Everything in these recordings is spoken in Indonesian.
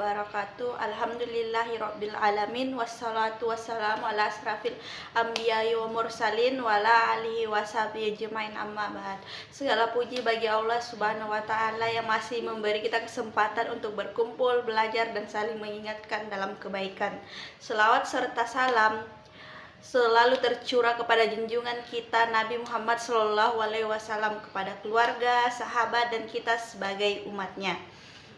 wabarakatuh. Alhamdulillahirabbil alamin wassalatu wassalamu ala asrafil anbiya'i wa mursalin wa ala alihi washabihi ajmain amma ba'd. Segala puji bagi Allah Subhanahu wa taala yang masih memberi kita kesempatan untuk berkumpul, belajar dan saling mengingatkan dalam kebaikan. Selawat serta salam selalu tercurah kepada junjungan kita Nabi Muhammad SAW, kepada keluarga, sahabat, dan kita sebagai umatnya.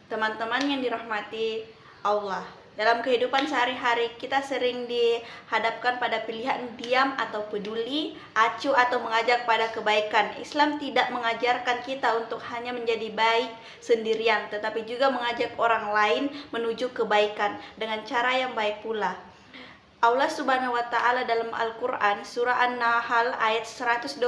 Teman-teman yang dirahmati Allah, dalam kehidupan sehari-hari kita sering dihadapkan pada pilihan diam atau peduli, acuh atau mengajak pada kebaikan. Islam tidak mengajarkan kita untuk hanya menjadi baik sendirian, tetapi juga mengajak orang lain menuju kebaikan dengan cara yang baik pula. Allah Subhanahu wa taala dalam Al-Qur'an surah An-Nahl ayat 125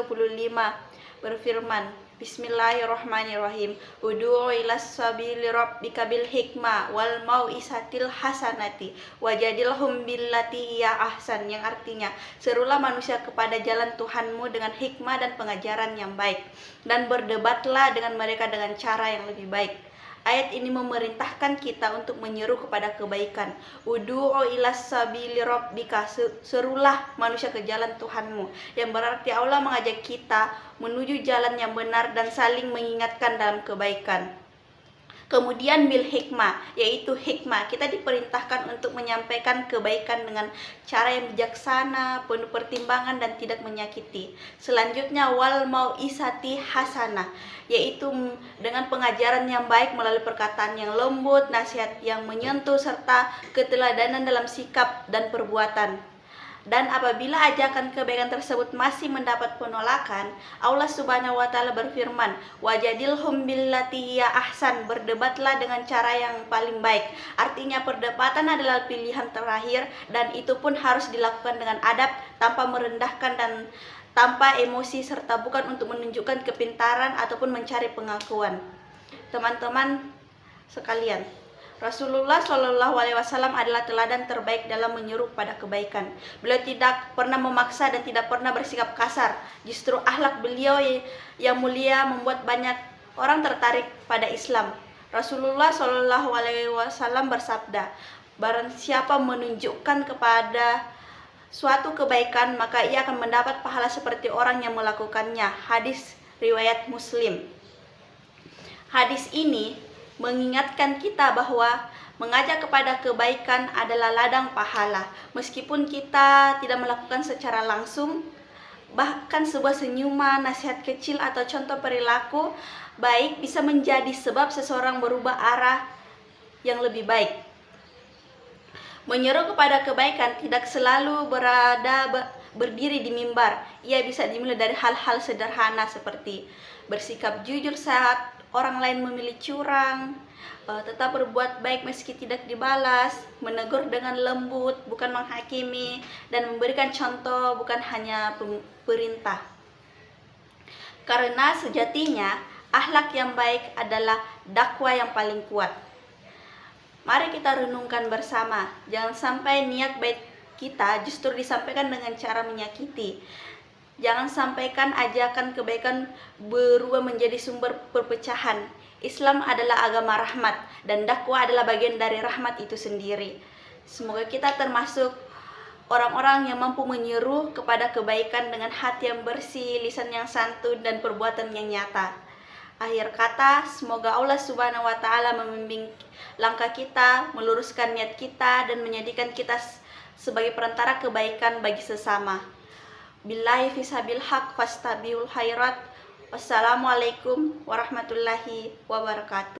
berfirman, Bismillahirrahmanirrahim. Ud'u ilas sabili rabbika bil hikmah wal mau'izatil hasanati wajadilhum billati hiya ahsan, yang artinya serulah manusia kepada jalan Tuhanmu dengan hikmah dan pengajaran yang baik, dan berdebatlah dengan mereka dengan cara yang lebih baik. Ayat ini memerintahkan kita untuk menyeru kepada kebaikan. Ud'u ilas sabili rabbika, serulah manusia ke jalan Tuhanmu, yang berarti Allah mengajak kita menuju jalan yang benar dan saling mengingatkan dalam kebaikan. Kemudian bil hikmah, yaitu hikmah, kita diperintahkan untuk menyampaikan kebaikan dengan cara yang bijaksana, penuh pertimbangan dan tidak menyakiti. Selanjutnya wal mau'izati hasanah, yaitu dengan pengajaran yang baik melalui perkataan yang lembut, nasihat yang menyentuh, serta keteladanan dalam sikap dan perbuatan. Dan apabila ajakan kebaikan tersebut masih mendapat penolakan, Allah Subhanahu wa taala berfirman, wajadilhum billati hiya ahsan, berdebatlah dengan cara yang paling baik. Artinya perdebatan adalah pilihan terakhir, dan itu pun harus dilakukan dengan adab, tanpa merendahkan dan tanpa emosi, serta bukan untuk menunjukkan kepintaran ataupun mencari pengakuan. Teman-teman sekalian, Rasulullah SAW adalah teladan terbaik dalam menyeru pada kebaikan. Beliau tidak pernah memaksa dan tidak pernah bersikap kasar. Justru akhlak beliau yang mulia membuat banyak orang tertarik pada Islam. Rasulullah SAW bersabda, barang siapa menunjukkan kepada suatu kebaikan, maka ia akan mendapat pahala seperti orang yang melakukannya. Hadis riwayat Muslim. Hadis ini mengingatkan kita bahwa mengajak kepada kebaikan adalah ladang pahala. Meskipun kita tidak melakukan secara langsung, bahkan sebuah senyuman, nasihat kecil atau contoh perilaku baik bisa menjadi sebab seseorang berubah arah yang lebih baik. Menyeru kepada kebaikan tidak selalu berdiri di mimbar. Ia bisa dimulai dari hal-hal sederhana seperti bersikap jujur saat orang lain memilih curang, tetap berbuat baik meski tidak dibalas, menegur dengan lembut bukan menghakimi, dan memberikan contoh bukan hanya perintah. Karena sejatinya akhlak yang baik adalah dakwah yang paling kuat. Mari kita renungkan bersama, jangan sampai niat baik kita justru disampaikan dengan cara menyakiti. Jangan sampaikan ajakan kebaikan berubah menjadi sumber perpecahan. Islam adalah agama rahmat, dan dakwah adalah bagian dari rahmat itu sendiri. Semoga kita termasuk orang-orang yang mampu menyeru kepada kebaikan dengan hati yang bersih, lisan yang santun, dan perbuatan yang nyata. Akhir kata, semoga Allah Subhanahu wa taala membimbing langkah kita, meluruskan niat kita, dan menjadikan kita sebagai perantara kebaikan bagi sesama. Billahi fisabil haq fastabiul khairat. Wassalamualaikum warahmatullahi wabarakatuh.